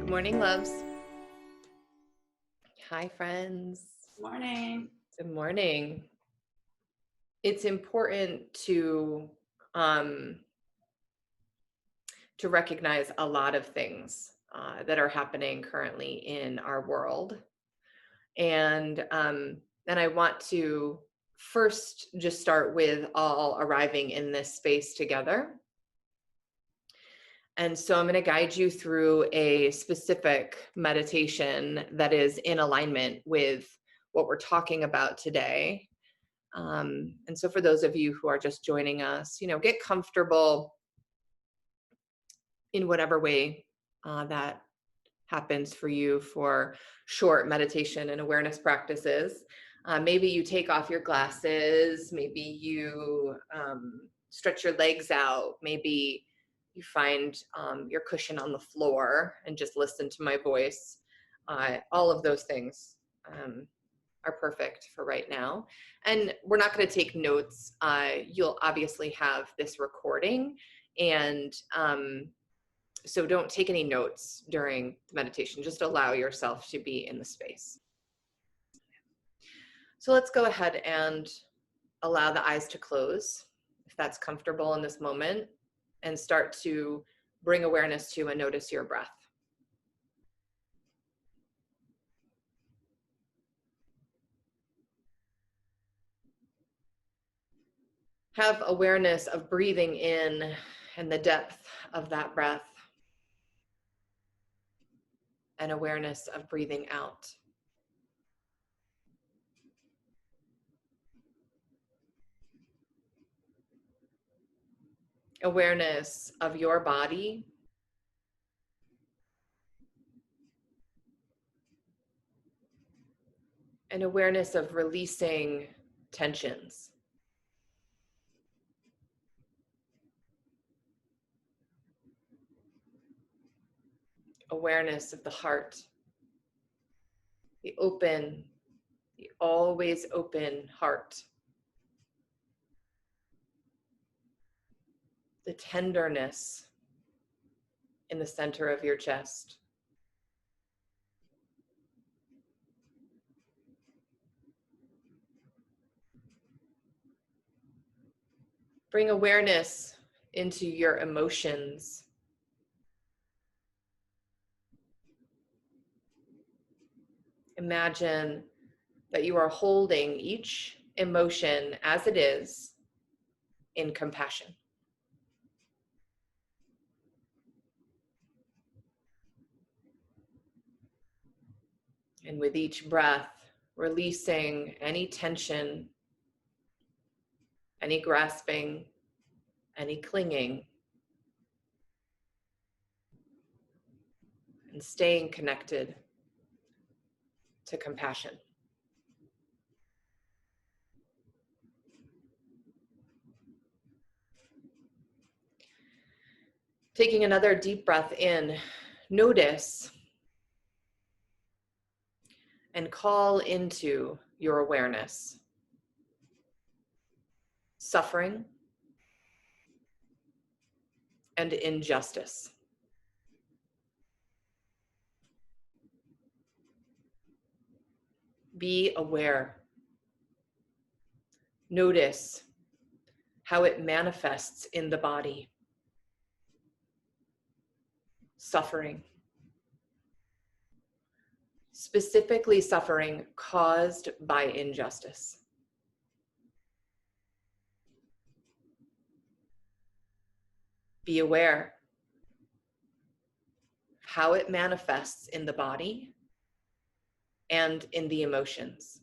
morning, loves. Hi, friends. Morning. Good morning. It's important to recognize a lot of things that are happening currently in our world, and I want to first just start with all arriving in this space together. And so I'm going to guide you through a specific meditation that is in alignment with what we're talking about today. And so for those of you who are just joining us, get comfortable in whatever way that happens for you for short meditation and awareness practices. Maybe you take off your glasses, maybe you stretch your legs out, maybe you find your cushion on the floor and just listen to my voice. All of those things are perfect for right now. And we're not going to take notes. You'll obviously have this recording, and so don't take any notes during the meditation. Just allow yourself to be in the space. So let's go ahead and allow the eyes to close, if that's comfortable in this moment, and start to bring awareness to and notice your breath. Have awareness of breathing in and the depth of that breath, and awareness of breathing out. Awareness of your body, and awareness of releasing tensions. Awareness of the heart, the open, the always open heart. The tenderness in the center of your chest. Bring awareness into your emotions. Imagine that you are holding each emotion as it is in compassion. And with each breath, releasing any tension, any grasping, any clinging, and staying connected to compassion. Taking another deep breath in, notice and call into your awareness suffering and injustice. Be aware. Notice how it manifests in the body. Suffering. Specifically, suffering caused by injustice. Be aware of how it manifests in the body and in the emotions.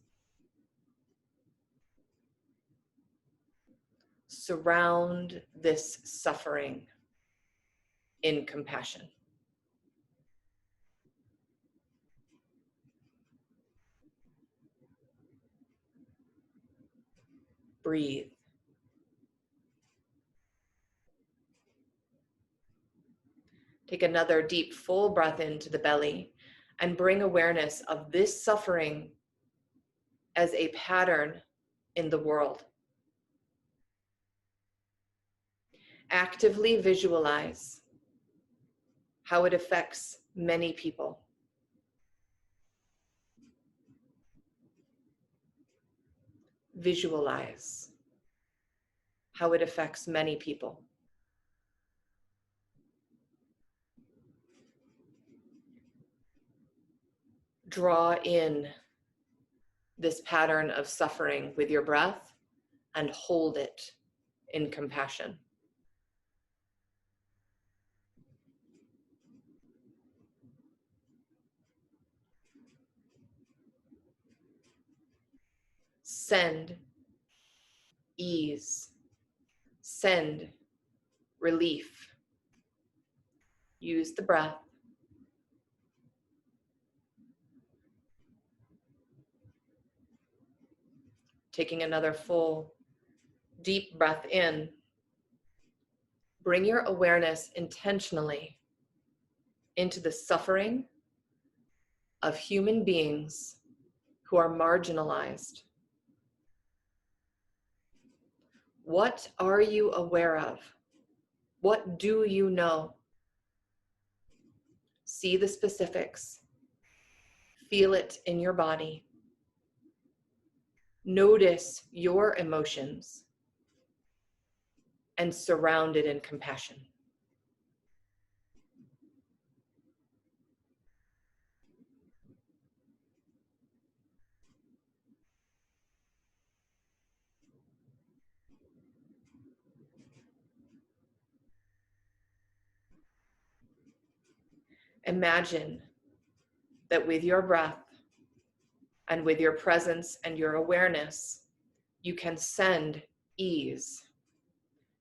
Surround this suffering in compassion. Breathe. Take another deep, full breath into the belly and bring awareness of this suffering as a pattern in the world. Actively visualize how it affects many people. Visualize how it affects many people. Draw in this pattern of suffering with your breath and hold it in compassion. Send ease. Send relief. Use the breath. Taking another full, deep breath in. Bring your awareness intentionally into the suffering of human beings who are marginalized. What are you aware of? What do you know? See the specifics. Feel it in your body. Notice your emotions and surround it in compassion. Imagine that with your breath and with your presence and your awareness, you can send ease.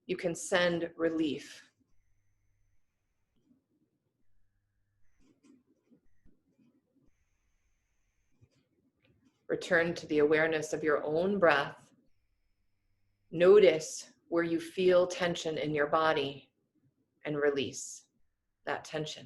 You can send relief. Return to the awareness of your own breath. Notice where you feel tension in your body and release that tension.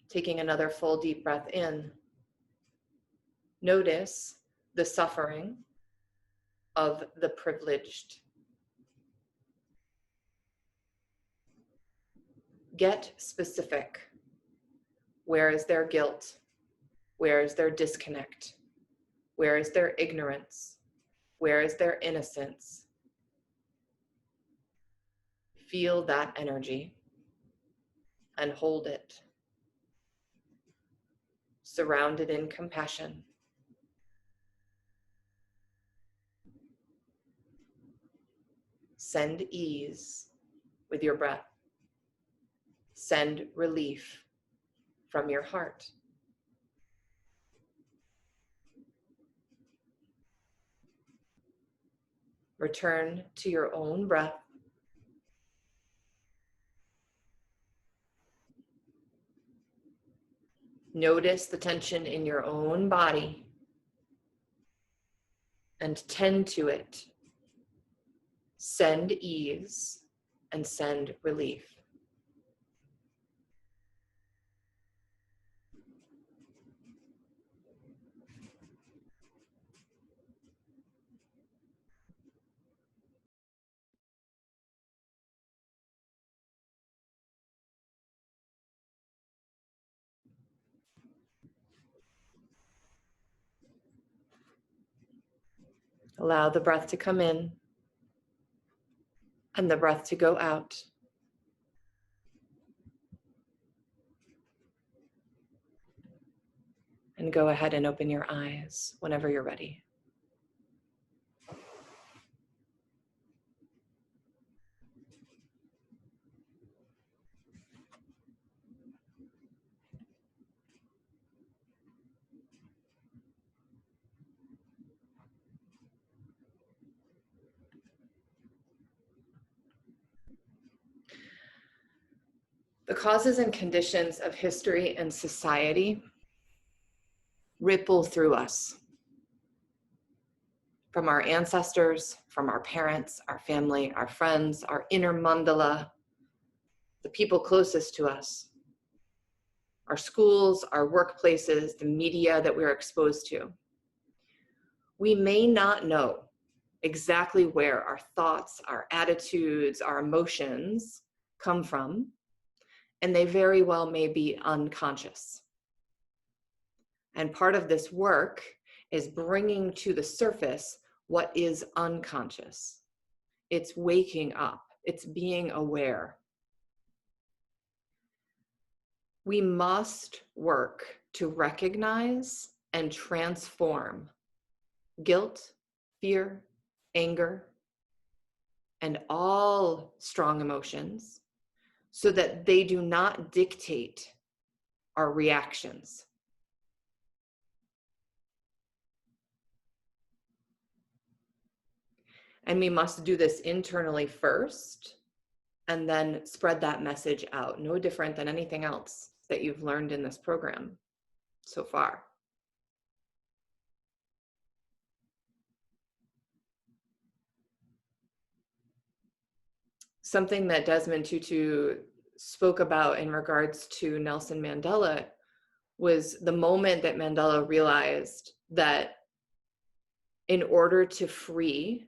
Taking another full deep breath in. Notice the suffering of the privileged. Get specific. Where is their guilt? Where is their disconnect? Where is their ignorance? Where is their innocence? Feel that energy and hold it. Surround it in compassion. Send ease with your breath. Send relief from your heart. Return to your own breath. Notice the tension in your own body and tend to it. Send ease and send relief. Allow the breath to come in and the breath to go out. And go ahead and open your eyes whenever you're ready. The causes and conditions of history and society ripple through us. From our ancestors, from our parents, our family, our friends, our inner mandala, the people closest to us. our schools, our workplaces, the media that we're exposed to. We may not know exactly where our thoughts, our attitudes, our emotions come from, and they very well may be unconscious. And part of this work is bringing to the surface what is unconscious. It's waking up, it's being aware. We must work to recognize and transform guilt, fear, anger, and all strong emotions so that they do not dictate our reactions. And we must do this internally first and then spread that message out. No different than anything else that you've learned in this program so far. Something that Desmond Tutu spoke about in regards to Nelson Mandela was the moment that Mandela realized that in order to free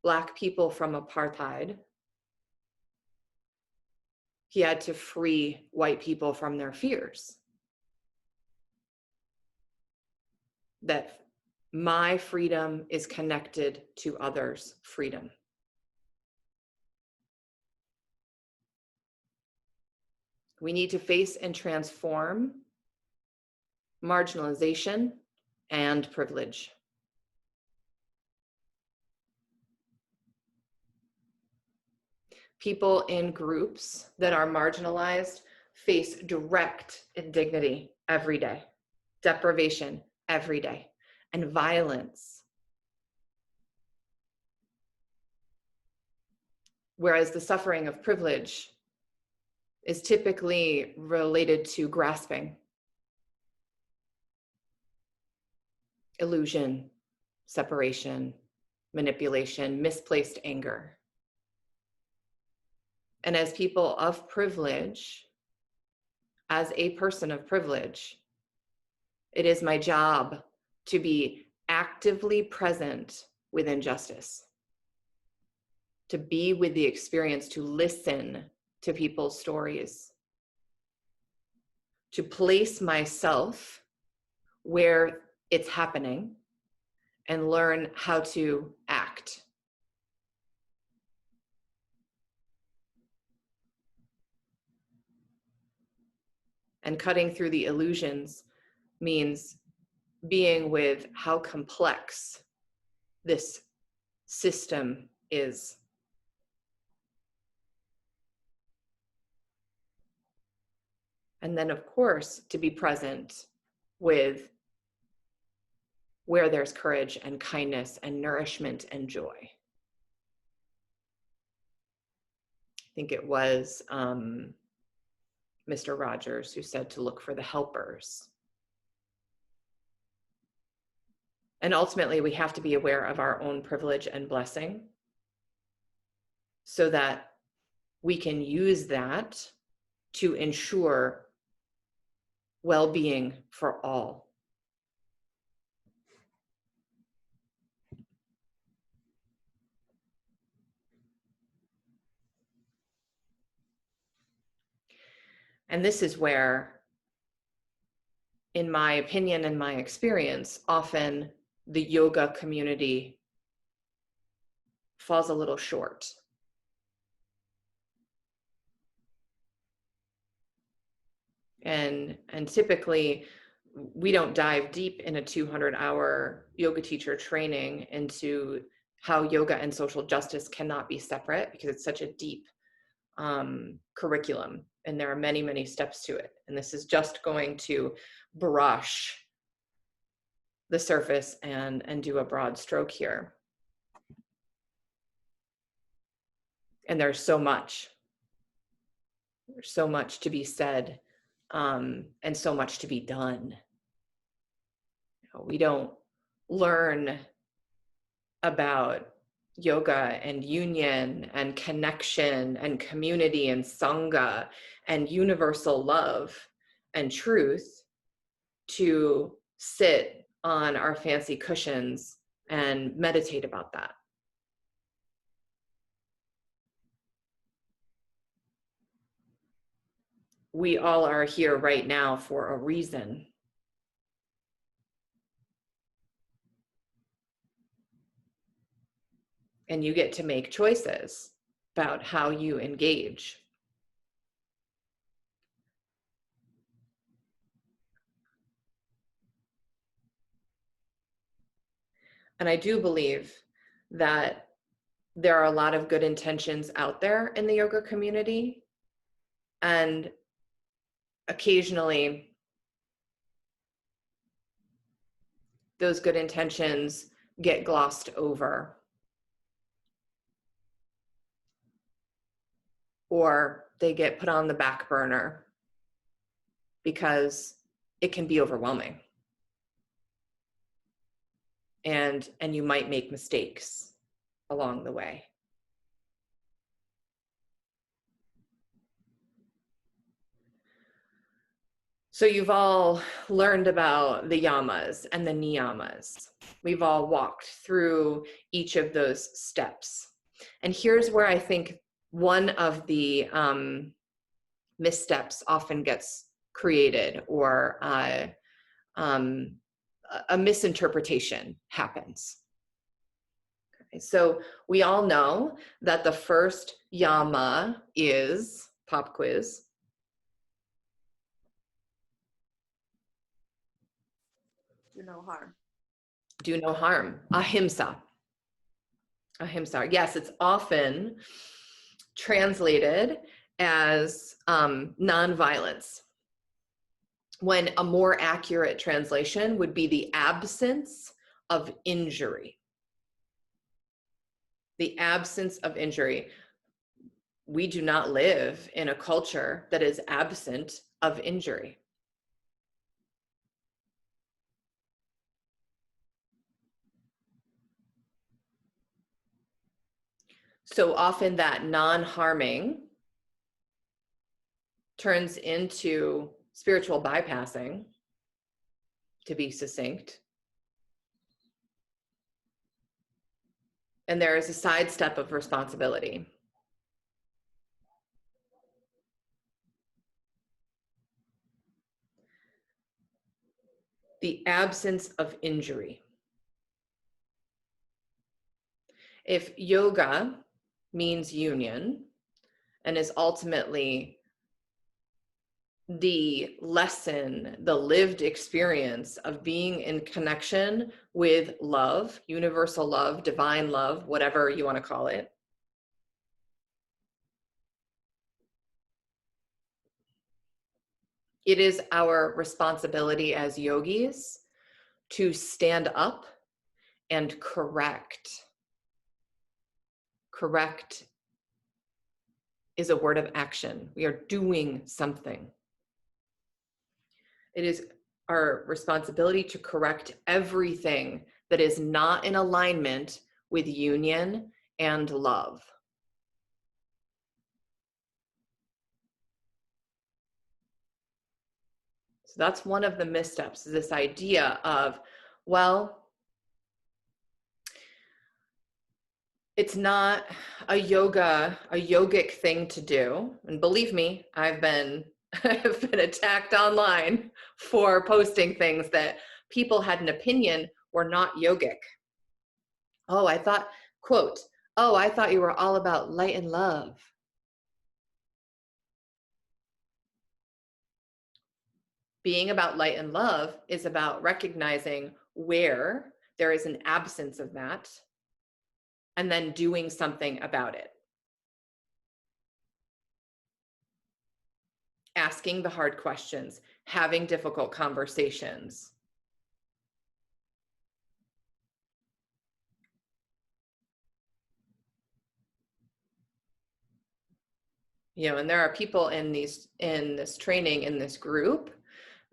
Black people from apartheid, he had to free white people from their fears. That my freedom is connected to others' freedom. We need to face and transform marginalization and privilege. People in groups that are marginalized face direct indignity every day, deprivation every day, and violence. Whereas the suffering of privilege is typically related to grasping, illusion, separation, manipulation, misplaced anger. And as people of privilege, as a person of privilege, it is my job to be actively present with injustice, to be with the experience, to listen to people's stories, to place myself where it's happening and learn how to act. And cutting through the illusions means being with how complex this system is. And then, of course, to be present with where there's courage and kindness and nourishment and joy. I think it was Mr. Rogers who said to look for the helpers. And ultimately, we have to be aware of our own privilege and blessing so that we can use that to ensure well-being for all. And this is where, in my opinion and my experience, often the yoga community falls a little short. And typically, we don't dive deep in a 200-hour yoga teacher training into how yoga and social justice cannot be separate, because it's such a deep curriculum, and there are many, many steps to it. And this is just going to brush the surface and do a broad stroke here. And there's so much to be said, and so much to be done. We don't learn about yoga and union and connection and community and sangha and universal love and truth to sit on our fancy cushions and meditate about that. We all are here right now for a reason. And you get to make choices about how you engage. And I do believe that there are a lot of good intentions out there in the yoga community. And occasionally, those good intentions get glossed over, or they get put on the back burner because it can be overwhelming. And you might make mistakes along the way. So you've all learned about the yamas and the niyamas. We've all walked through each of those steps. And here's where I think one of the missteps often gets created, or a misinterpretation happens. Okay, so we all know that the first yama is, pop quiz, Do no harm. do no harm, ahimsa. Ahimsa. Yes, it's often translated as nonviolence, when a more accurate translation would be the absence of injury. The absence of injury. We do not live in a culture that is absent of injury. So often that non-harming turns into spiritual bypassing, to be succinct. And there is a sidestep of responsibility. The absence of injury. If yoga means union and is ultimately the lesson, the lived experience of being in connection with love, universal love, divine love, whatever you want to call it, it is our responsibility as yogis to stand up and correct. Correct is a word of action. We are doing something. It is our responsibility to correct everything that is not in alignment with union and love. So that's one of the missteps, this idea of, well, it's not a yogic thing to do. And believe me, I've been attacked online for posting things that people had an opinion were not yogic. Oh, I thought, quote, oh, I thought you were all about light and love. Being about light and love is about recognizing where there is an absence of that and then doing something about it. Asking the hard questions, having difficult conversations. You know, and there are people in this training, in this group,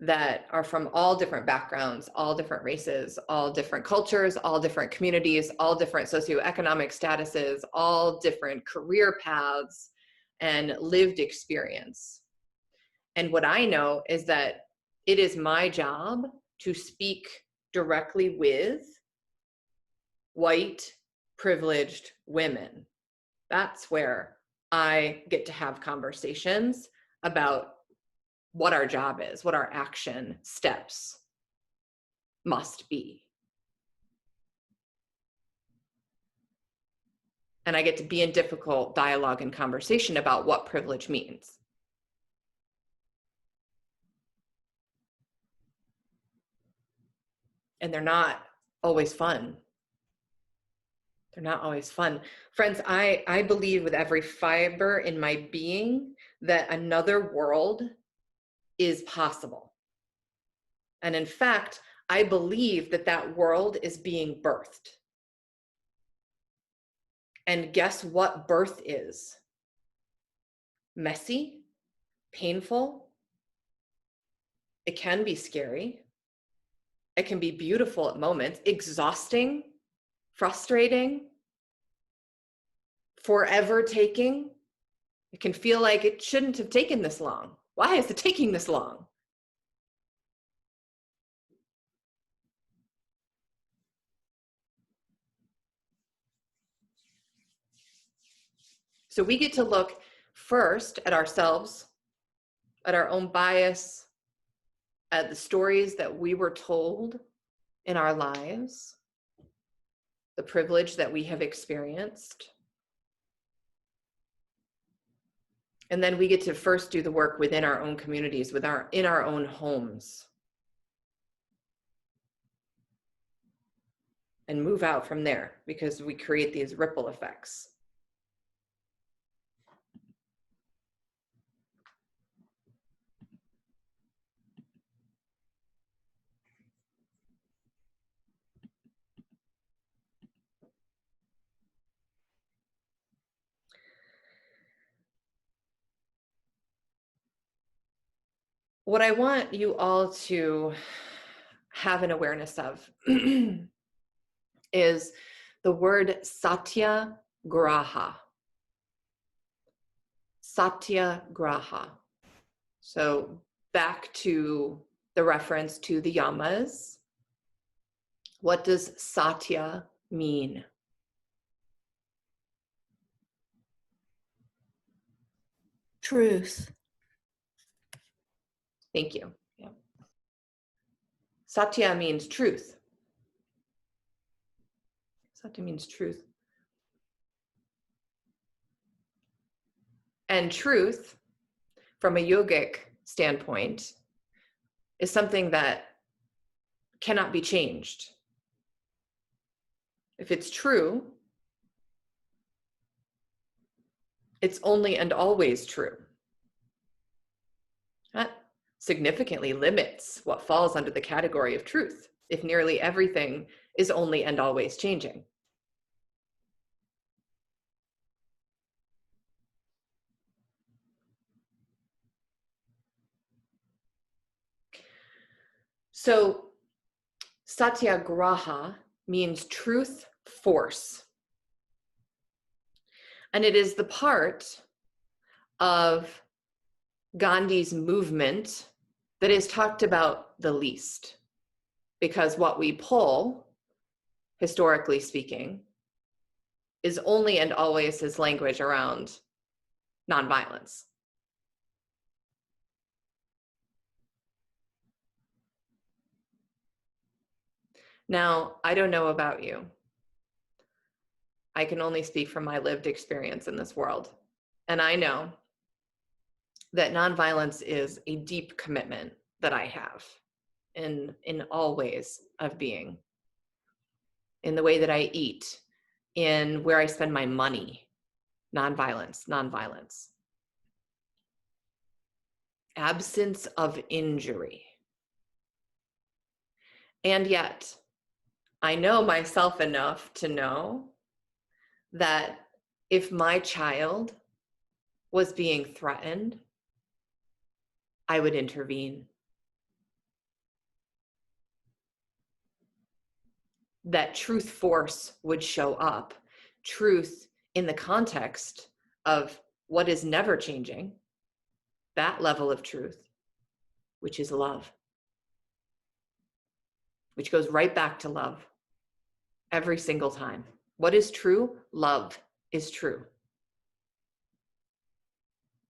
that are from all different backgrounds, all different races, all different cultures, all different communities, all different socioeconomic statuses, all different career paths and lived experience. And what I know is that it is my job to speak directly with white, privileged women. That's where I get to have conversations about what our job is, what our action steps must be. And I get to be in difficult dialogue and conversation about what privilege means. And they're not always fun. They're not always fun. Friends, I believe with every fiber in my being that another world is possible. And in fact, I believe that that world is being birthed. And guess what birth is? Messy, painful. It can be scary. It can be beautiful at moments, exhausting, frustrating, forever taking. It can feel like it shouldn't have taken this long. Why is it taking this long? So we get to look first at ourselves, at our own bias, at the stories that we were told in our lives, the privilege that we have experienced. And then we get to first do the work within our own communities, in our own homes. And move out from there, because we create these ripple effects. What I want you all to have an awareness of is the word satyagraha. Satyagraha. So back to the reference to the yamas. What does satya mean? Truth. Thank you. Yeah. Satya means truth. Satya means truth. And truth, from a yogic standpoint, is something that cannot be changed. If it's true, it's only and always true. That significantly limits what falls under the category of truth, if nearly everything is only and always changing. So satyagraha means truth force. And it is the part of Gandhi's movement that is talked about the least, because what we pull, historically speaking, is only and always his language around nonviolence. Now, I don't know about you. I can only speak from my lived experience in this world. And I know that nonviolence is a deep commitment that I have in all ways of being, in the way that I eat, in where I spend my money. Nonviolence, nonviolence. Absence of injury. And yet, I know myself enough to know that if my child was being threatened, I would intervene. That truth force would show up. Truth in the context of what is never changing, that level of truth, which is love, which goes right back to love every single time. What is true? Love is true.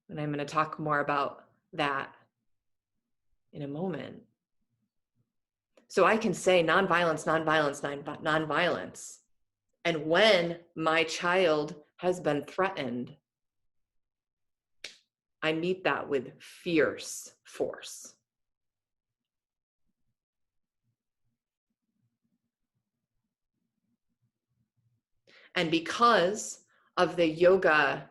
And I'm going to talk more about that in a moment. So I can say nonviolence, nonviolence, nonviolence. And when my child has been threatened, I meet that with fierce force. And because of the yoga,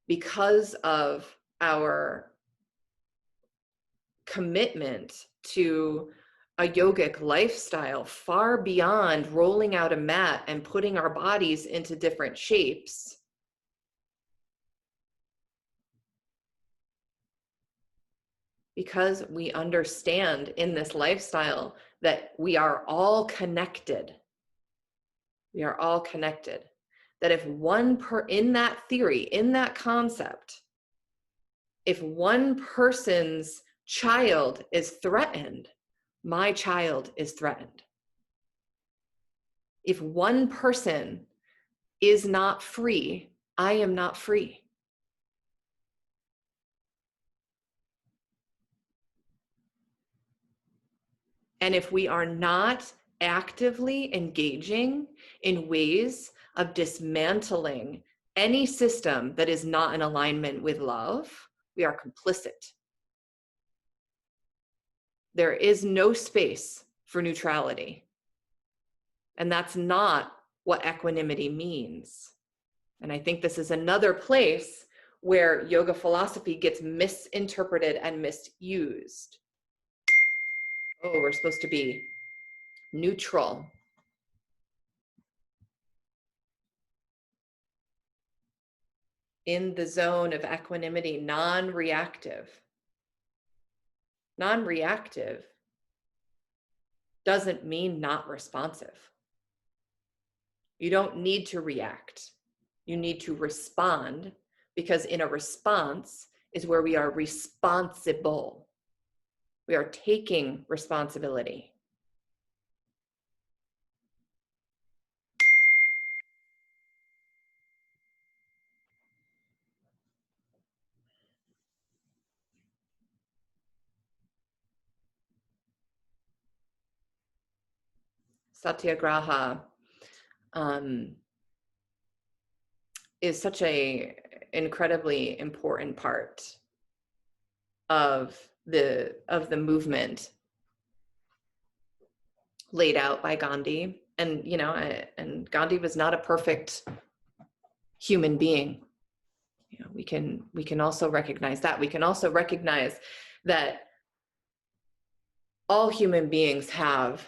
because of our commitment to a yogic lifestyle far beyond rolling out a mat and putting our bodies into different shapes, because we understand in this lifestyle that we are all connected. We are all connected. That if in that theory, in that concept, if one person's child is threatened, my child is threatened. If one person is not free, I am not free. And if we are not actively engaging in ways of dismantling any system that is not in alignment with love, we are complicit. There is no space for neutrality. And that's not what equanimity means. And I think this is another place where yoga philosophy gets misinterpreted and misused. Oh, we're supposed to be neutral. In the zone of equanimity, non-reactive. Non-reactive doesn't mean not responsive. You don't need to react. You need to respond, because in a response is where we are responsible. We are taking responsibility. Satyagraha is such a incredibly important part of the movement laid out by Gandhi. And and Gandhi was not a perfect human being. We can also recognize that. We can also recognize that all human beings have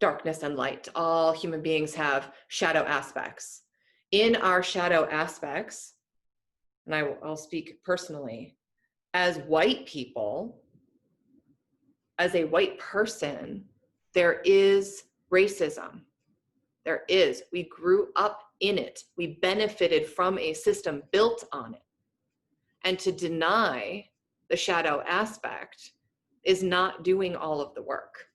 darkness and light. All human beings have shadow aspects. In our shadow aspects, and I'll speak personally, as white people, as a white person, there is racism. There is. We grew up in it. We benefited from a system built on it. And to deny the shadow aspect is not doing all of the work.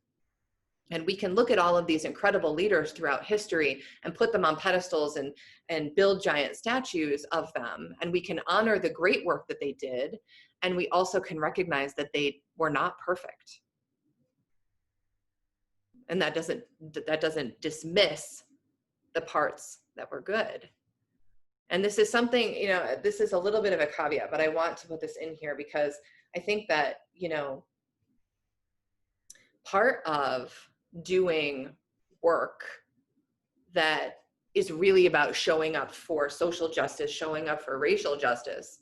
And we can look at all of these incredible leaders throughout history and put them on pedestals and build giant statues of them. And we can honor the great work that they did. And we also can recognize that they were not perfect. And that doesn't dismiss the parts that were good. And this is something, this is a little bit of a caveat, but I want to put this in here because I think that, part of doing work that is really about showing up for social justice, showing up for racial justice,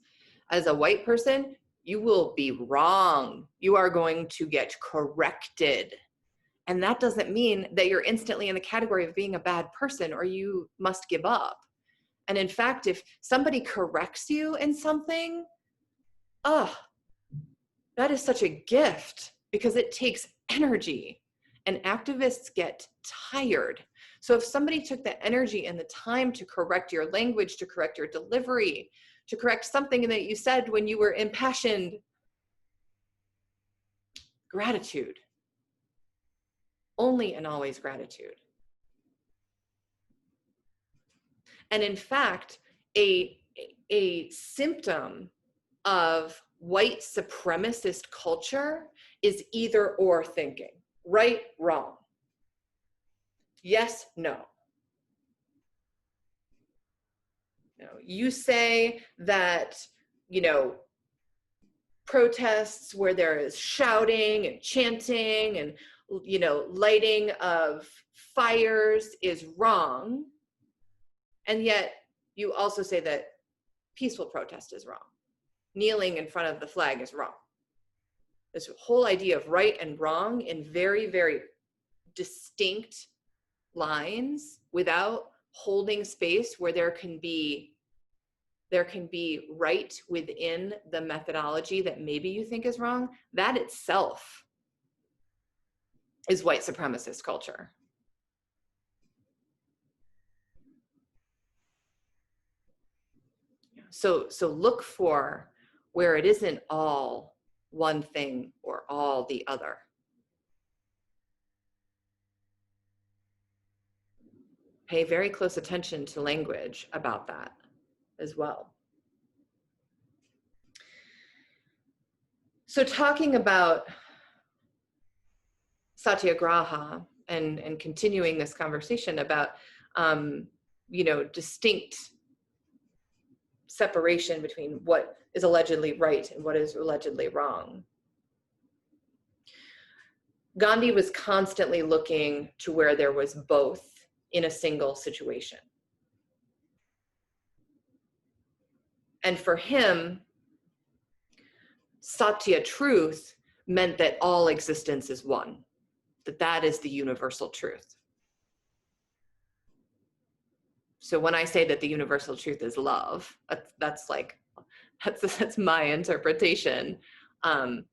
as a white person, you will be wrong. You are going to get corrected. And that doesn't mean that you're instantly in the category of being a bad person or you must give up. And in fact, if somebody corrects you in something, that is such a gift because it takes energy and activists get tired. So if somebody took the energy and the time to correct your language, to correct your delivery, to correct something that you said when you were impassioned, Gratitude. Only and always gratitude. And in fact, a symptom of white supremacist culture is either or thinking. Right, wrong. Yes, no. You say that, protests where there is shouting and chanting and, lighting of fires is wrong. And yet you also say that peaceful protest is wrong. Kneeling in front of the flag is wrong. This whole idea of right and wrong in very, very distinct lines without holding space where there can be right within the methodology that maybe you think is wrong, that itself is white supremacist culture. So look for where it isn't all one thing or all the other. Pay very close attention to language about that as well. So talking about Satyagraha and continuing this conversation about, distinct separation between what is allegedly right and what is allegedly wrong. Gandhi was constantly looking to where there was both in a single situation. And for him, Satya truth meant that all existence is one, that is the universal truth. So when I say that the universal truth is love, that's my interpretation,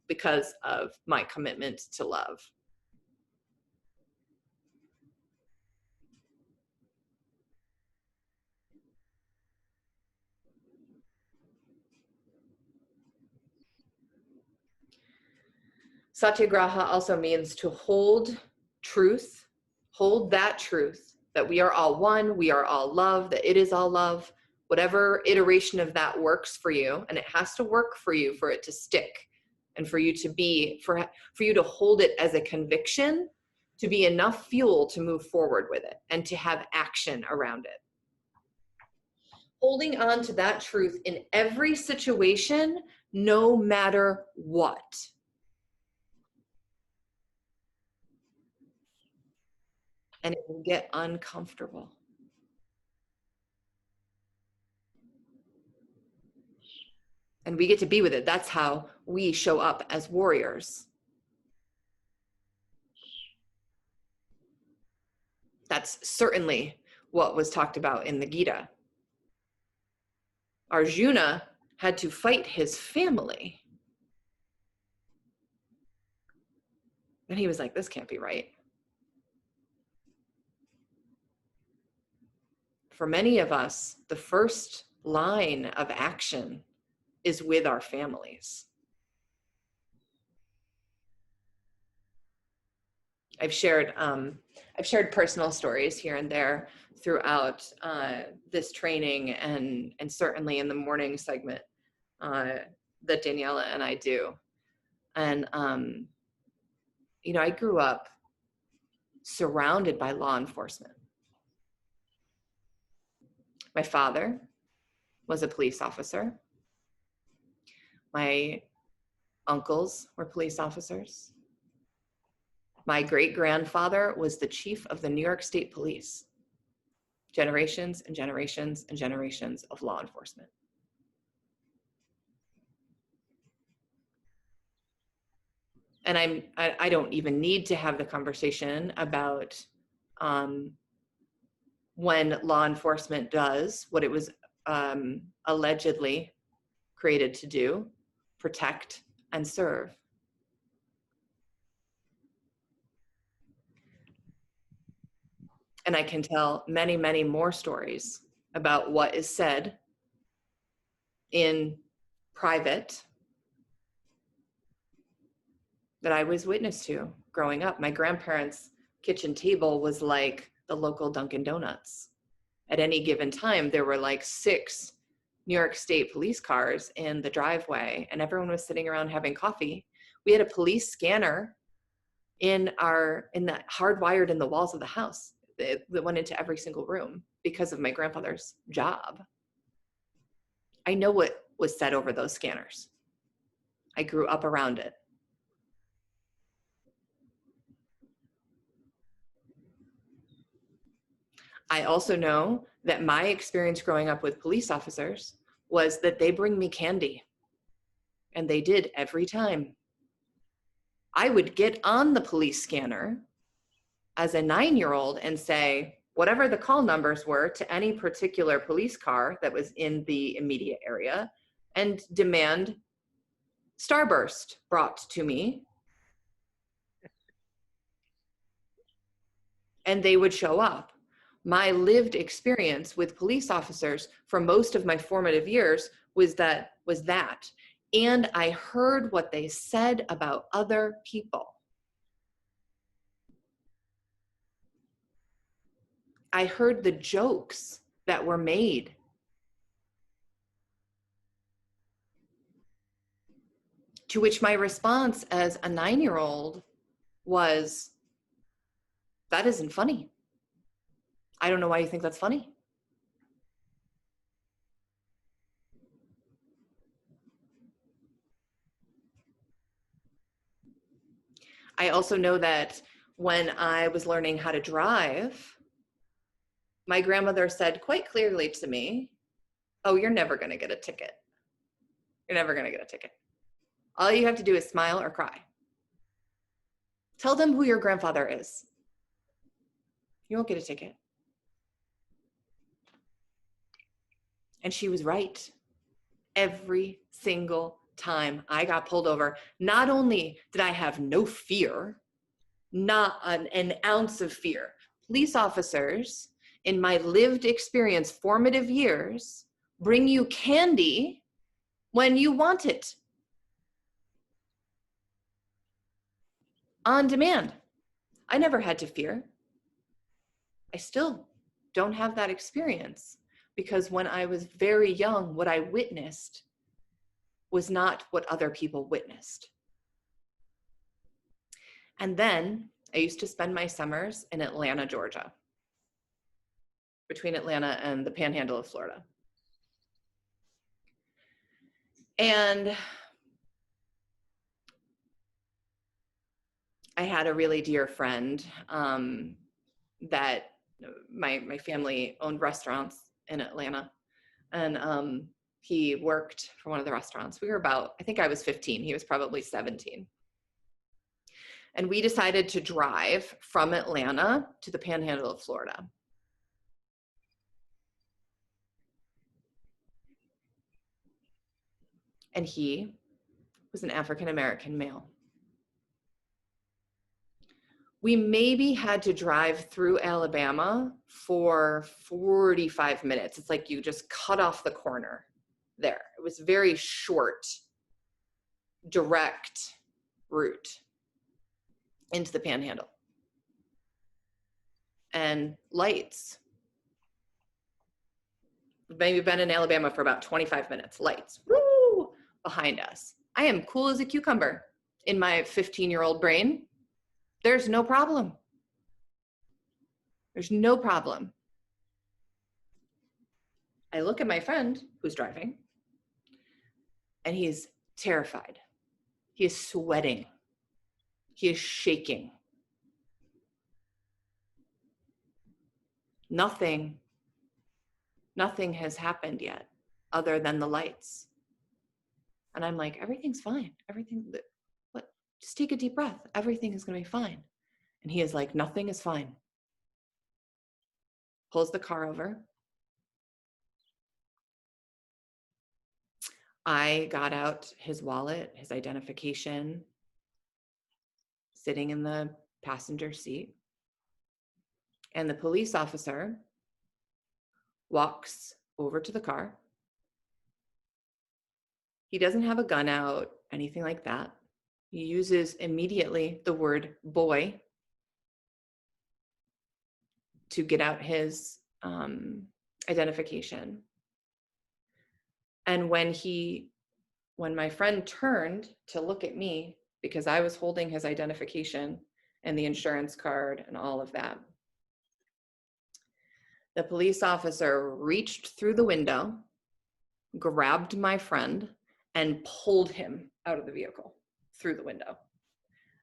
because of my commitment to love. Satyagraha also means to hold truth, hold that truth, that we are all one, we are all love, that it is all love, whatever iteration of that works for you. And it has to work for you for it to stick and for you to for you to hold it as a conviction, to be enough fuel to move forward with it and to have action around it. Holding on to that truth in every situation, no matter what. And it will get uncomfortable. And we get to be with it. That's how we show up as warriors. That's certainly what was talked about in the Gita. Arjuna had to fight his family. And he was like, this can't be right. For many of us, the first line of action is with our families. I've shared personal stories here and there throughout this training and certainly in the morning segment that Daniela and I do. And, I grew up surrounded by law enforcement. My father was a police officer. My uncles were police officers. My great-grandfather was the chief of the New York State Police. Generations and generations and generations of law enforcement. And I don't even need to have the conversation about when law enforcement does what it was allegedly created to do, protect and serve. And I can tell many, many more stories about what is said in private that I was witness to growing up. My grandparents' kitchen table was like the local Dunkin' Donuts. At any given time, there were like 6 New York State police cars in the driveway, and everyone was sitting around having coffee. We had a police scanner in the hardwired in the walls of the house that went into every single room because of my grandfather's job. I know what was said over those scanners. I grew up around it. I also know that my experience growing up with police officers was that they bring me candy. And they did every time. I would get on the police scanner as a 9-year-old and say, whatever the call numbers were to any particular police car that was in the immediate area, and demand Starburst brought to me. And they would show up. My lived experience with police officers for most of my formative years was that. And I heard what they said about other people. I heard the jokes that were made. To which my response as a 9-year-old was, that isn't funny. I don't know why you think that's funny. I also know that when I was learning how to drive, my grandmother said quite clearly to me, oh, you're never going to get a ticket. You're never going to get a ticket. All you have to do is smile or cry. Tell them who your grandfather is. You won't get a ticket. And she was right. Every single time I got pulled over, not only did I have no fear, not an ounce of fear. Police officers, in my lived experience, formative years, bring you candy when you want it. On demand. I never had to fear. I still don't have that experience because when I was very young, what I witnessed was not what other people witnessed. And then I used to spend my summers in Atlanta, Georgia, between Atlanta and the Panhandle of Florida. And I had a really dear friend that my family owned restaurants in Atlanta, and he worked for one of the restaurants. We were about, I think I was 15, he was probably 17. And we decided to drive from Atlanta to the Panhandle of Florida. And he was an African-American male. We maybe had to drive through Alabama for 45 minutes. It's like you just cut off the corner there. It was very short, direct route into the Panhandle. And lights. Maybe been in Alabama for about 25 minutes. Lights, woo, behind us. I am cool as a cucumber in my 15-year-old brain. There's no problem. There's no problem. I look at my friend who's driving, and he is terrified. He is sweating. He is shaking. Nothing has happened yet other than the lights. And I'm like, everything's fine. What? Just take a deep breath. Everything is going to be fine. And he is like, nothing is fine. Pulls the car over. I got out his wallet, his identification, sitting in the passenger seat. And the police officer walks over to the car. He doesn't have a gun out, anything like that. He uses immediately the word boy to get out his identification. And when my friend turned to look at me, because I was holding his identification and the insurance card and all of that, the police officer reached through the window, grabbed my friend, and pulled him out of the vehicle through the window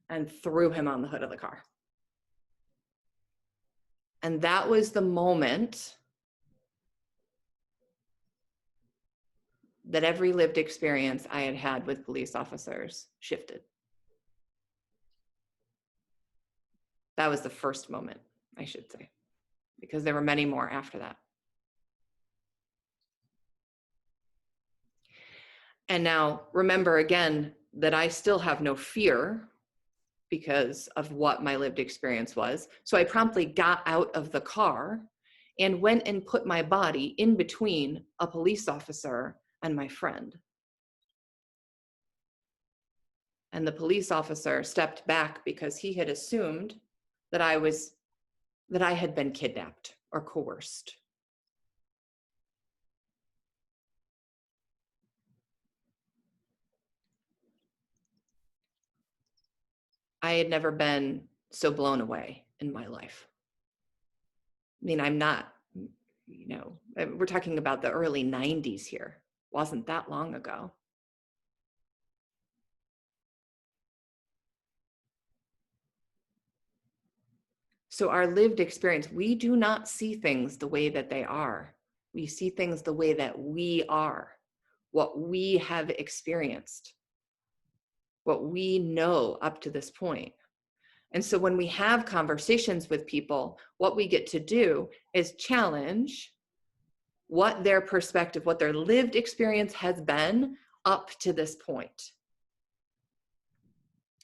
and threw him on the hood of the car. And that was the moment that every lived experience I had had with police officers shifted. That was the first moment, I should say, because there were many more after that. And now remember again that I still have no fear because of what my lived experience was. So I promptly got out of the car and went and put my body in between a police officer and my friend. And the police officer stepped back because he had assumed that I had been kidnapped or coerced. I had never been so blown away in my life. I mean, I'm not, we're talking about the early 90s here. Wasn't that long ago. So our lived experience, we do not see things the way that they are. We see things the way that we are, what we have experienced, what we know up to this point. And so when we have conversations with people, what we get to do is challenge what their perspective, what their lived experience has been up to this point,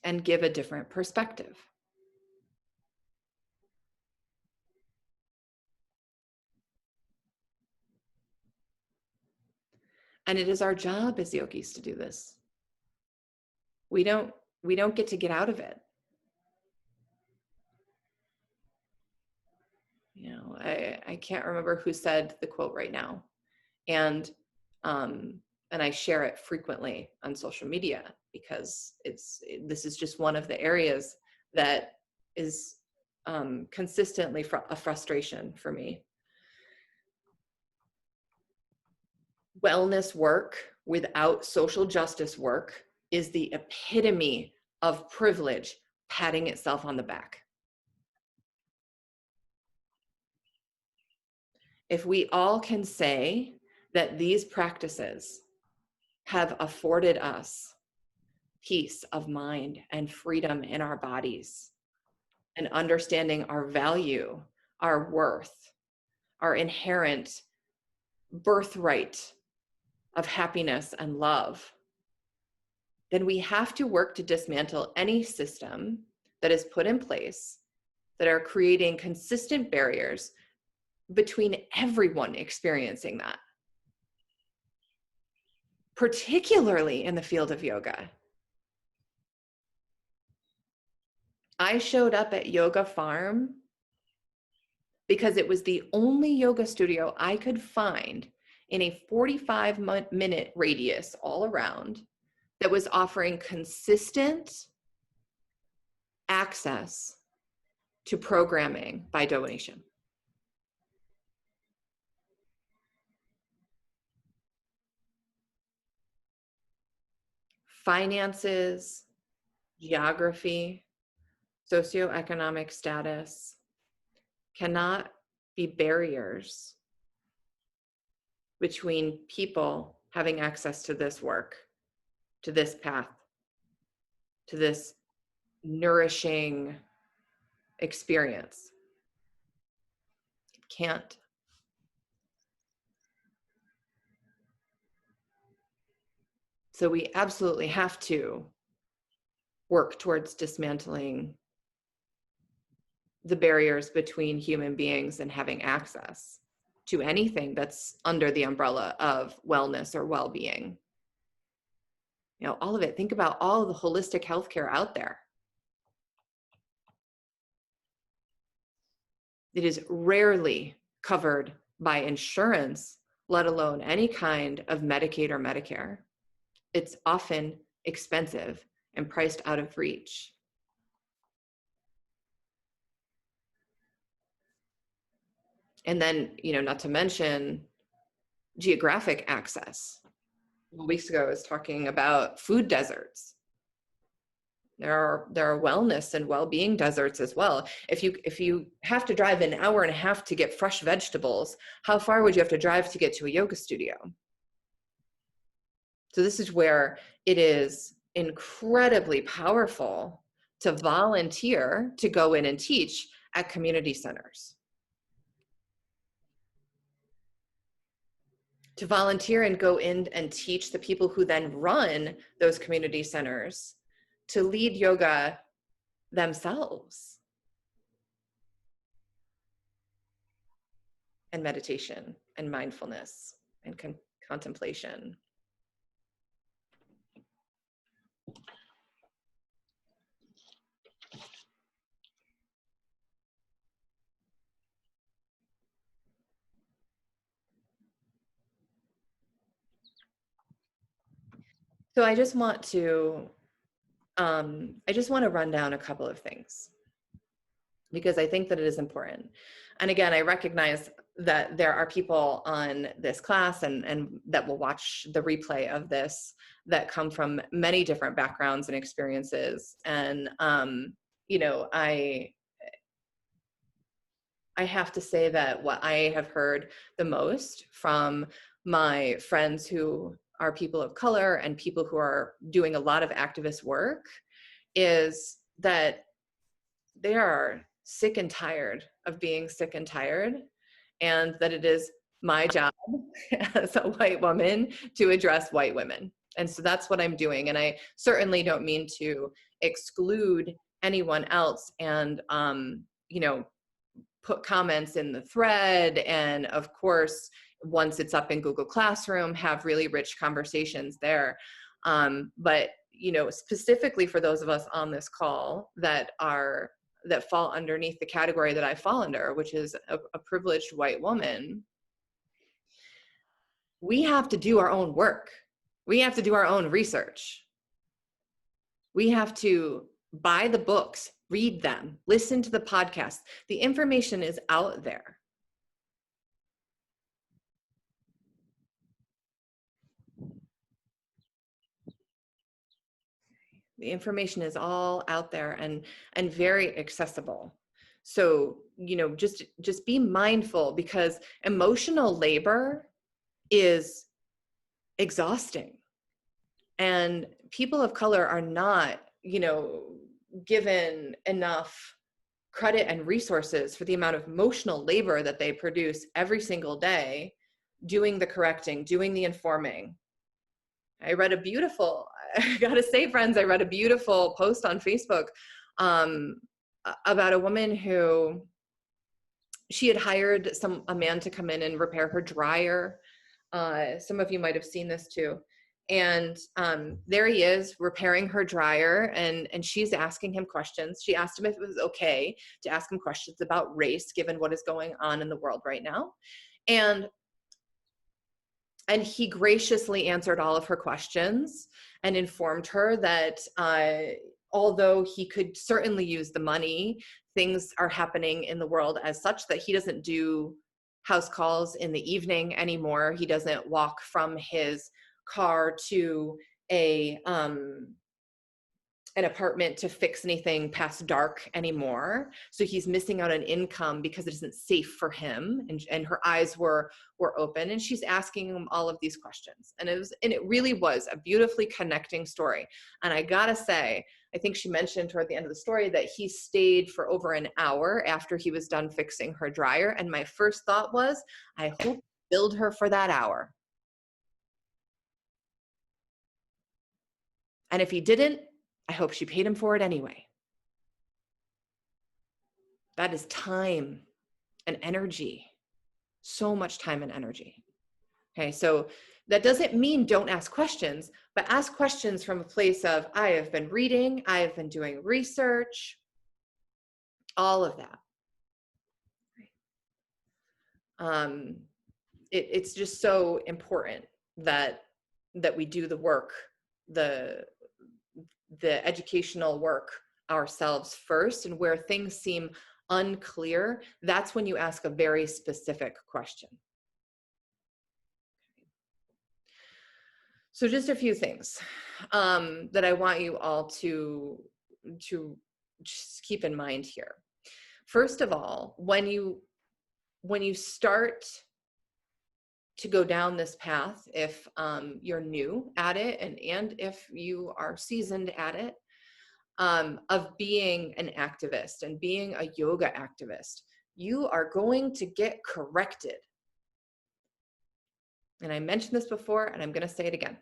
and give a different perspective. And it is our job as yogis to do this. We don't get to get out of it. I can't remember who said the quote right now. And I share it frequently on social media because this is just one of the areas that is consistently a frustration for me. Wellness work without social justice work is the epitome of privilege patting itself on the back. If we all can say that these practices have afforded us peace of mind and freedom in our bodies, and understanding our value, our worth, our inherent birthright of happiness and love, then we have to work to dismantle any system that is put in place that are creating consistent barriers between everyone experiencing that, particularly in the field of yoga. I showed up at Yoga Farm because it was the only yoga studio I could find in a 45-minute radius all around that was offering consistent access to programming by donation. Finances, geography, socioeconomic status cannot be barriers between people having access to this work, to this path, to this nourishing experience. It can't. So we absolutely have to work towards dismantling the barriers between human beings and having access to anything that's under the umbrella of wellness or well-being. all of it. Think about all the holistic healthcare out there. It is rarely covered by insurance, let alone any kind of Medicaid or Medicare. It's often expensive and priced out of reach. And then, not to mention geographic access. A couple weeks ago, I was talking about food deserts. There are wellness and well-being deserts as well. If you have to drive an hour and a half to get fresh vegetables, how far would you have to drive to get to a yoga studio? So this is where it is incredibly powerful to volunteer to go in and teach at community centers. To volunteer and go in and teach the people who then run those community centers to lead yoga themselves and meditation and mindfulness and contemplation. So I just want to run down a couple of things because I think that it is important. And again, I recognize that there are people on this class and that will watch the replay of this that come from many different backgrounds and experiences. And, I have to say that what I have heard the most from my friends who are people of color and people who are doing a lot of activist work is that they are sick and tired of being sick and tired, and that it is my job as a white woman to address white women. And so that's what I'm doing. And I certainly don't mean to exclude anyone else and, put comments in the thread. And of course, once it's up in Google Classroom, have really rich conversations there. But, specifically for those of us on this call that fall underneath the category that I fall under, which is a privileged white woman, we have to do our own work. We have to do our own research. We have to buy the books, read them, listen to the podcasts. The information is out there. The information is all out there and very accessible. So, just be mindful, because emotional labor is exhausting. And people of color are not, given enough credit and resources for the amount of emotional labor that they produce every single day, doing the correcting, doing the informing. I gotta say, friends, I read a beautiful post on Facebook about a woman who, she had hired a man to come in and repair her dryer. Some of you might have seen this too. And there he is repairing her dryer, and she's asking him questions. She asked him if it was okay to ask him questions about race, given what is going on in the world right now. And he graciously answered all of her questions and informed her that although he could certainly use the money, things are happening in the world as such that he doesn't do house calls in the evening anymore. He doesn't walk from his car to an apartment to fix anything past dark anymore. So he's missing out on income because it isn't safe for him. And her eyes were open, and she's asking him all of these questions. And it really was a beautifully connecting story. And I gotta say, I think she mentioned toward the end of the story that he stayed for over an hour after he was done fixing her dryer. And my first thought was, I hope you billed her for that hour. And if he didn't, I hope she paid him for it anyway. That is time and energy, so much time and energy. Okay, so that doesn't mean don't ask questions, but ask questions from a place of, I have been reading, I have been doing research, all of that. It's just so important that we do the work, the educational work ourselves first, and where things seem unclear, that's when you ask a very specific question. So just a few things that I want you all to just keep in mind here. First of all, when you start to go down this path, if you're new at it, and if you are seasoned at it, of being an activist and being a yoga activist, you are going to get corrected. And I mentioned this before, and I'm going to say it again.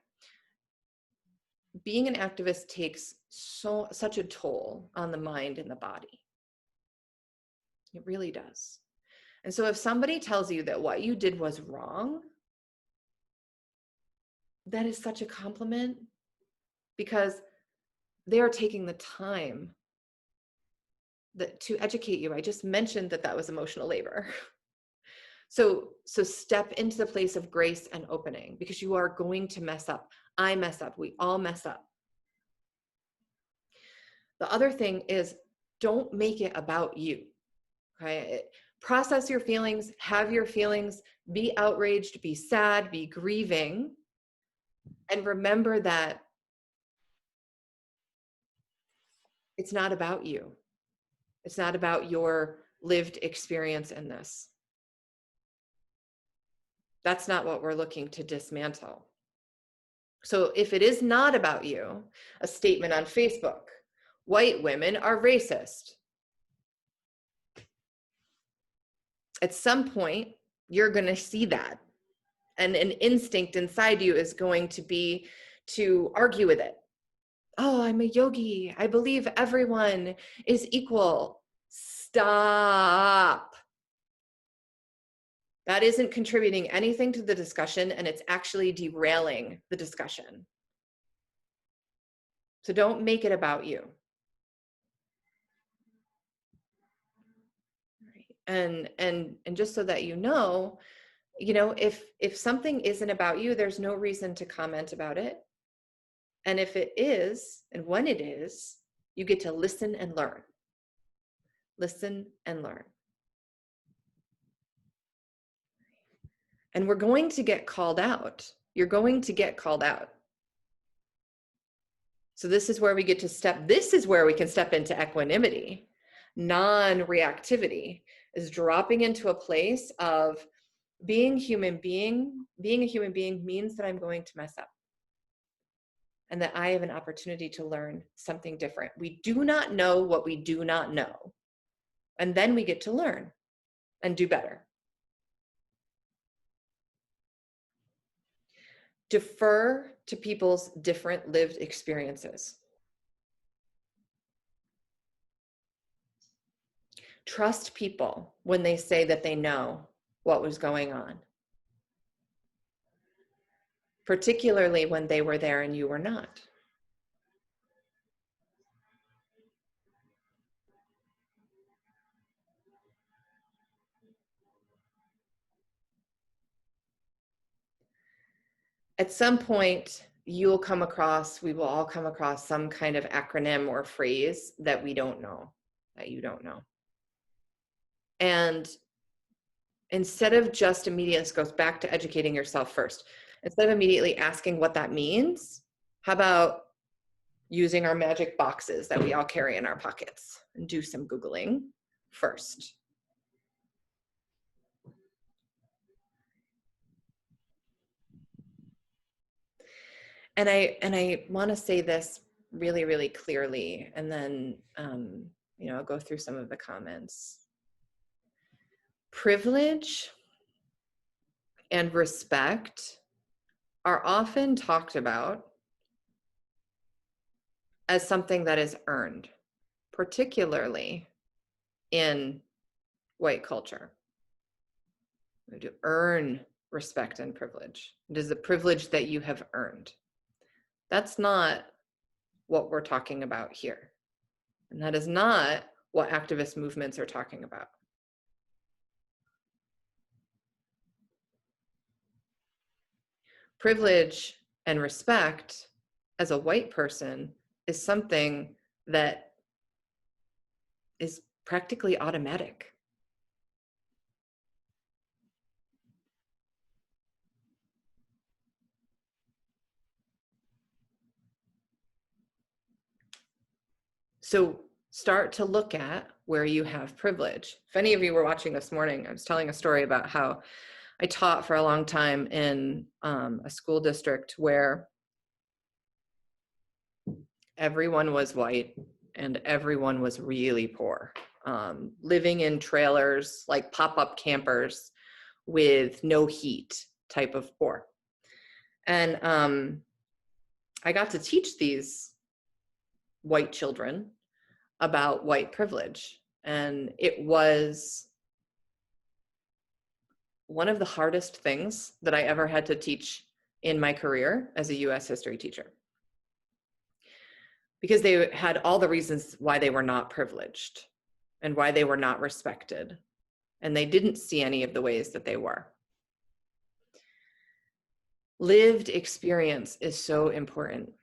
Being an activist takes such a toll on the mind and the body. It really does. And so if somebody tells you that what you did was wrong, that is such a compliment, because they are taking the time to educate you. I just mentioned that was emotional labor. So step into the place of grace and opening, because you are going to mess up. I mess up. We all mess up. The other thing is, don't make it about you. Okay? Process your feelings, have your feelings, be outraged, be sad, be grieving, and remember that it's not about you. It's not about your lived experience in this. That's not what we're looking to dismantle. So if it is not about you, a statement on Facebook, white women are racist. At some point, you're going to see that. And an instinct inside you is going to be to argue with it. Oh, I'm a yogi. I believe everyone is equal. Stop. That isn't contributing anything to the discussion, and it's actually derailing the discussion. So don't make it about you. And just so that you know, if something isn't about you, there's no reason to comment about it. And if it is, and when it is, you get to listen and learn. Listen and learn. And we're going to get called out. You're going to get called out. So this is where we get to this is where we can step into equanimity. Non-reactivity is dropping into a place of being a human being means that I'm going to mess up, and that I have an opportunity to learn something different. We do not know what we do not know. And then we get to learn and do better. Defer to people's different lived experiences. Trust people when they say that they know what was going on, particularly when they were there and you were not. At some point, we will all come across some kind of acronym or phrase that we don't know, that you don't know. And instead of just immediately, this goes back to educating yourself first. Instead of immediately asking what that means, how about using our magic boxes that we all carry in our pockets and do some Googling first? And I want to say this really, really clearly, and then I'll go through some of the comments. Privilege and respect are often talked about as something that is earned, particularly in white culture. We have to earn respect, and privilege. It is a privilege that you have earned. That's not what we're talking about here. And that is not what activist movements are talking about. Privilege and respect as a white person is something that is practically automatic. So start to look at where you have privilege. If any of you were watching this morning, I was telling a story about how I taught for a long time in a school district where everyone was white and everyone was really poor, living in trailers, like pop-up campers with no heat type of poor. And I got to teach these white children about white privilege. And it was one of the hardest things that I ever had to teach in my career as a US history teacher, because they had all the reasons why they were not privileged and why they were not respected. And they didn't see any of the ways that they were. Lived experience is so important,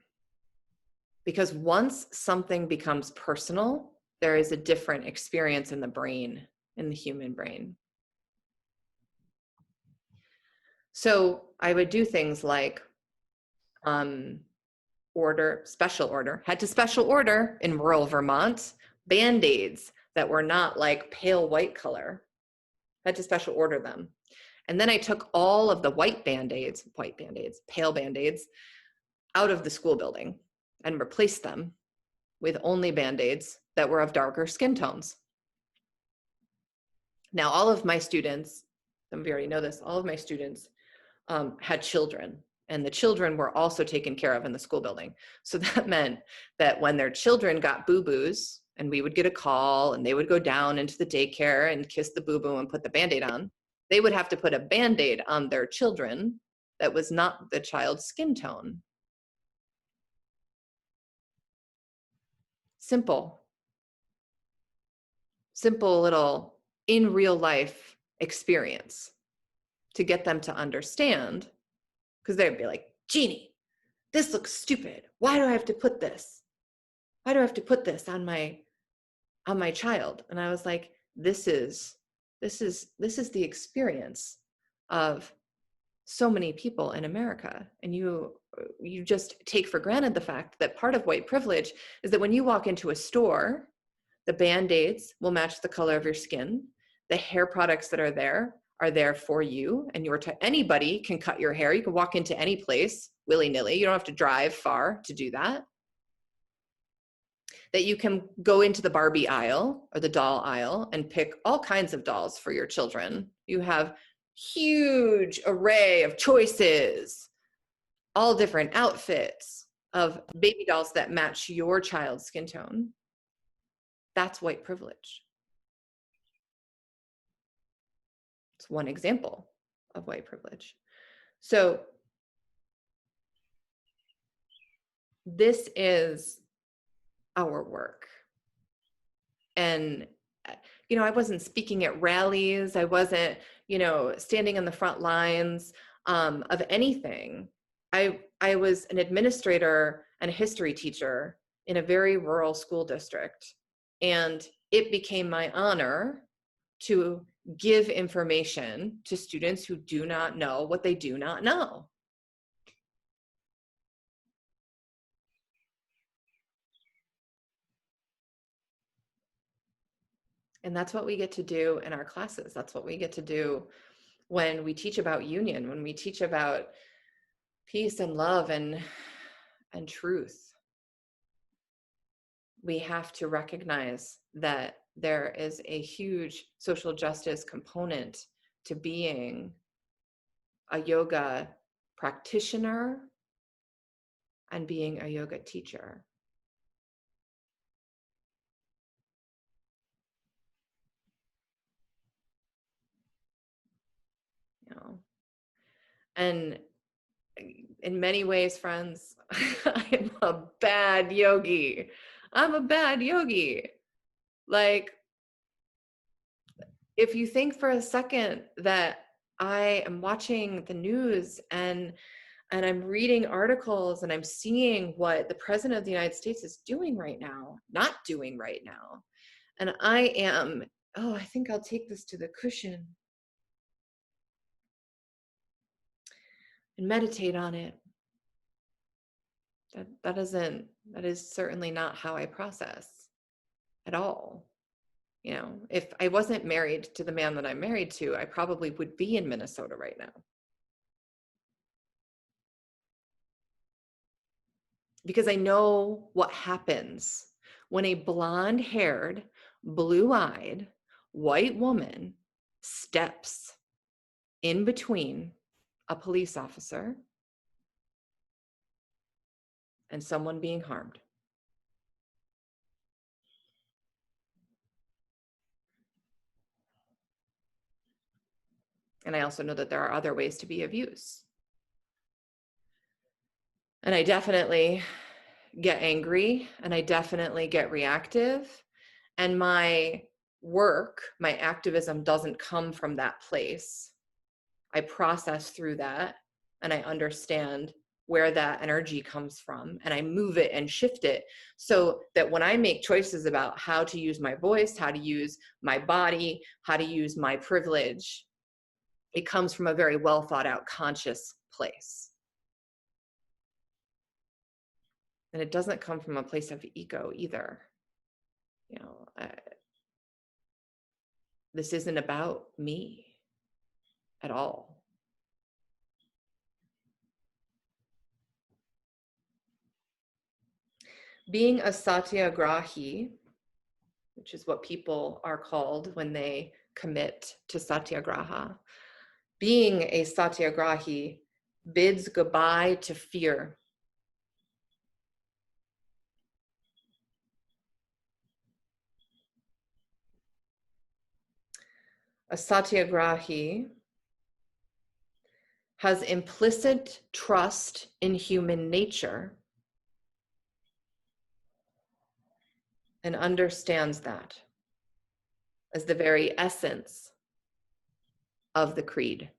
because once something becomes personal, there is a different experience in the brain, in the human brain. So I would do things like special order, had to special order in rural Vermont, Band-Aids that were not like pale white color, had to special order them. And then I took all of the white Band-Aids, pale Band-Aids, out of the school building and replaced them with only Band-Aids that were of darker skin tones. Now, all of my students, some of you already know this, all of my students had children, and the children were also taken care of in the school building. So that meant that when their children got boo-boos, and we would get a call and they would go down into the daycare and kiss the boo-boo and put the Band-Aid on, they would have to put a Band-Aid on their children that was not the child's skin tone. Simple little in real life experience to get them to understand, because they'd be like, Jeannie, this looks stupid. Why do I have to put this? Why do I have to put this on my child? And I was like, this is the experience of so many people in America. And you just take for granted the fact that part of white privilege is that when you walk into a store, the Band-Aids will match the color of your skin. The hair products that are there for you, and anybody can cut your hair. You can walk into any place willy-nilly. You don't have to drive far to do that. That you can go into the Barbie aisle or the doll aisle and pick all kinds of dolls for your children. You have huge array of choices, all different outfits of baby dolls that match your child's skin tone. That's white privilege. It's one example of white privilege. So this is our work. And, I wasn't speaking at rallies. I wasn't, standing in the front lines of anything. I was an administrator and a history teacher in a very rural school district. And it became my honor to give information to students who do not know what they do not know. And that's what we get to do in our classes. That's what we get to do when we teach about union, when we teach about peace and love and truth. We have to recognize that there is a huge social justice component to being a yoga practitioner and being a yoga teacher. And in many ways, friends, I'm a bad yogi. I'm a bad yogi. Like, if you think for a second that I am watching the news and I'm reading articles and I'm seeing what the president of the United States is doing right now, not doing right now, and I am, oh, I think I'll take this to the cushion and meditate on it. That is certainly not how I process at all. You know, if I wasn't married to the man that I'm married to, I probably would be in Minnesota right now. Because I know what happens when a blonde-haired, blue-eyed, white woman steps in between a police officer and someone being harmed. And I also know that there are other ways to be of use. And I definitely get angry and I definitely get reactive. And my work, my activism doesn't come from that place. I process through that and I understand where that energy comes from and I move it and shift it so that when I make choices about how to use my voice, how to use my body, how to use my privilege, it comes from a very well thought out conscious place. And it doesn't come from a place of ego either. You know, this isn't about me at all. Being a satyagrahi, which is what people are called when they commit to satyagraha, being a satyagrahi bids goodbye to fear. A satyagrahi has implicit trust in human nature and understands that as the very essence of the creed.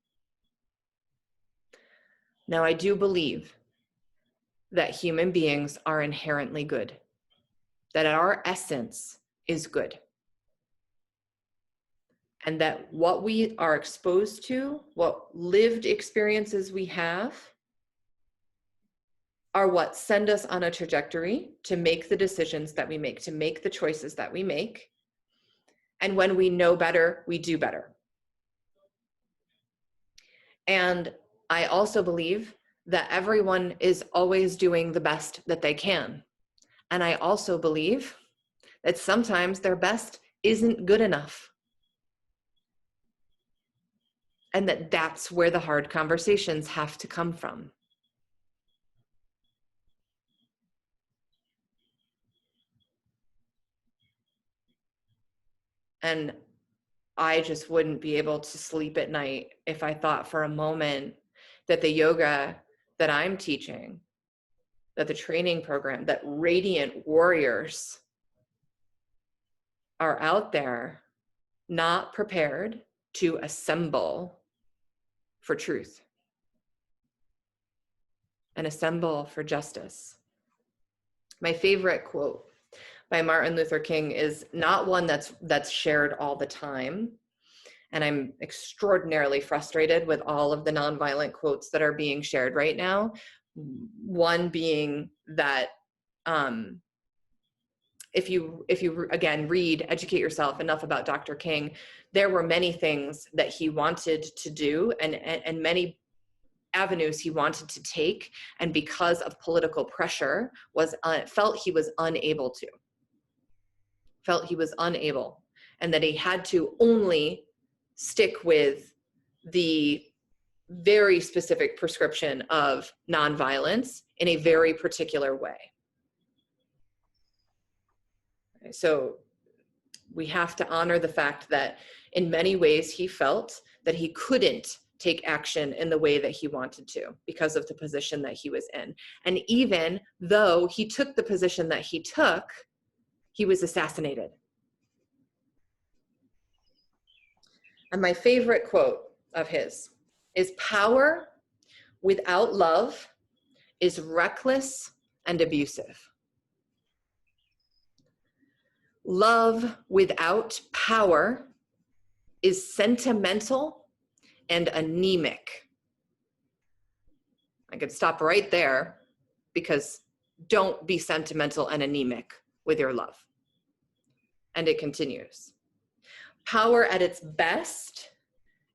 Now, I do believe that human beings are inherently good, that our essence is good. And that what we are exposed to, what lived experiences we have, are what send us on a trajectory to make the decisions that we make, to make the choices that we make. And when we know better, we do better. And I also believe that everyone is always doing the best that they can. And I also believe that sometimes their best isn't good enough. And that's where the hard conversations have to come from. And I just wouldn't be able to sleep at night if I thought for a moment that the yoga that I'm teaching, that the training program, that radiant warriors are out there not prepared to assemble for truth and assemble for justice. My favorite quote by Martin Luther King is not one that's shared all the time. And I'm extraordinarily frustrated with all of the nonviolent quotes that are being shared right now. One being that if you again read, educate yourself enough about Dr. King, there were many things that he wanted to do and many avenues he wanted to take, and because of political pressure felt he was unable, and that he had to only stick with the very specific prescription of nonviolence in a very particular way. So we have to honor the fact that in many ways he felt that he couldn't take action in the way that he wanted to because of the position that he was in. And even though he took the position that he took, he was assassinated. And my favorite quote of his is, "Power without love is reckless and abusive. Love without power is sentimental and anemic." I could stop right there, because don't be sentimental and anemic with your love. And it continues. Power at its best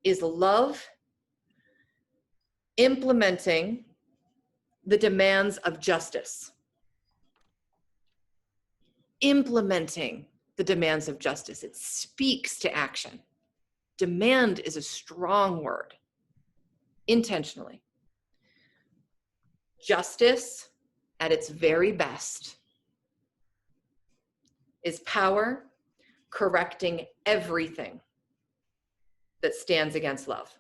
is love implementing the demands of justice. Implementing the demands of justice. It speaks to action. Demand is a strong word. Intentionally. Justice at its very best is power correcting everything that stands against love.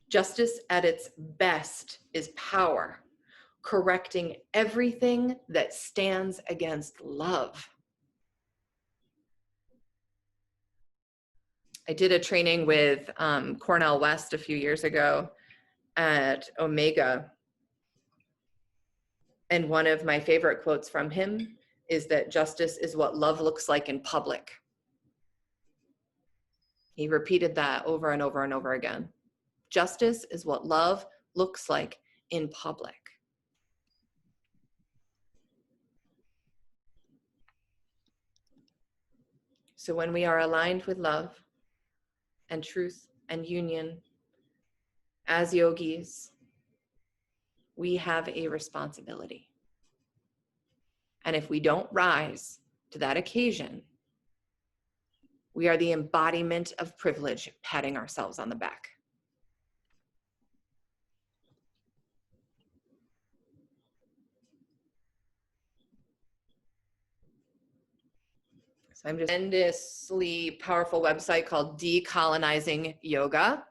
Justice at its best is power correcting everything that stands against love. I did a training with Cornell West a few years ago at Omega. And one of my favorite quotes from him is that justice is what love looks like in public. He repeated that over and over and over again. Justice is what love looks like in public. So when we are aligned with love and truth and union as yogis, we have a responsibility. And if we don't rise to that occasion, we are the embodiment of privilege, patting ourselves on the back. So I'm just a tremendously powerful website called Decolonizing Yoga.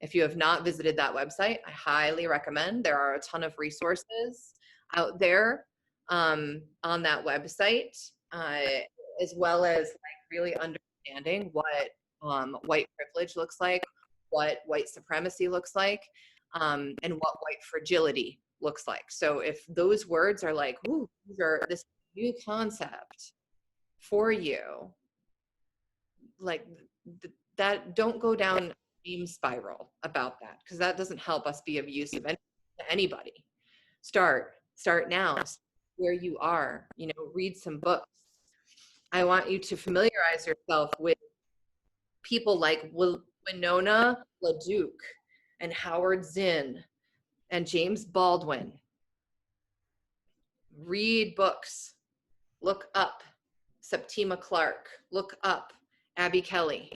If you have not visited that website, I highly recommend. There are a ton of resources out there on that website, as well as like really understanding what white privilege looks like, what white supremacy looks like, and what white fragility looks like. So if those words are like, ooh, this new concept for you, like that, don't go down a spiral about that, because that doesn't help us be of use of to anybody. Start now, where you are, read some books. I want you to familiarize yourself with people like Winona LaDuke and Howard Zinn and James Baldwin. Read books. Look up Septima Clark. Look up Abby Kelly.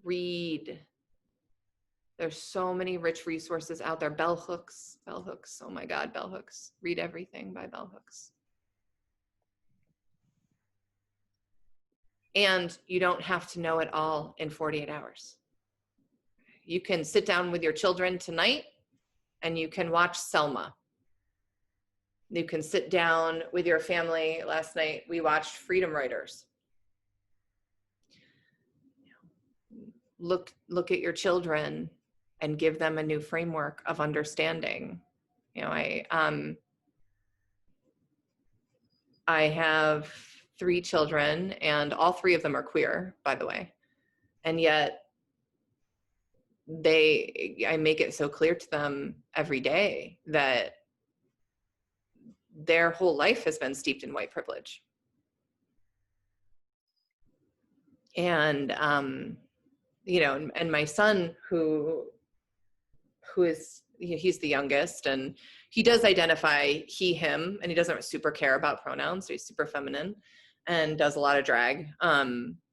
Read. There's so many rich resources out there. Bell Hooks. Oh my God, Bell Hooks. Read everything by Bell Hooks. And you don't have to know it all in 48 hours. You can sit down with your children tonight and you can watch Selma. You can sit down with your family. Last night we watched Freedom Writers. Look at your children and give them a new framework of understanding. I have 3 children, and all 3 of them are queer, by the way. And yet I make it so clear to them every day that their whole life has been steeped in white privilege. And, and my son, who is, he's the youngest, and he does identify he, him, and he doesn't super care about pronouns. So he's super feminine and does a lot of drag.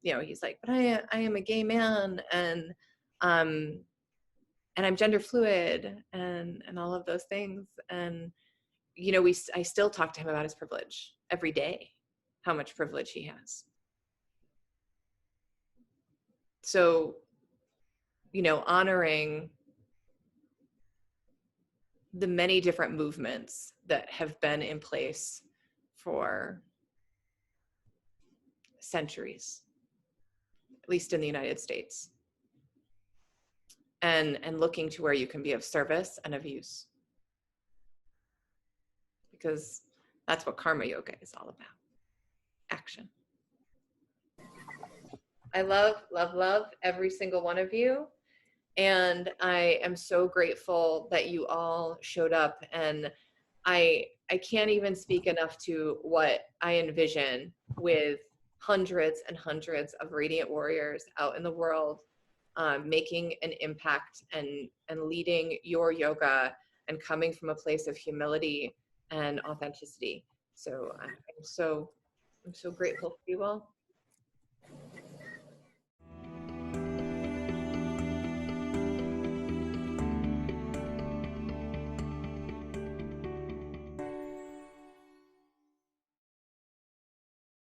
He's like, but I am a gay man, and I'm gender fluid, and all of those things. And, I still talk to him about his privilege every day, how much privilege he has. So, honoring the many different movements that have been in place for centuries, at least in the United States, and looking to where you can be of service and of use, because that's what karma yoga is all about. Action. I love, love, love every single one of you. And I am so grateful that you all showed up. And I can't even speak enough to what I envision with hundreds and hundreds of radiant warriors out in the world, making an impact and leading your yoga and coming from a place of humility and authenticity. So I'm so grateful for you all.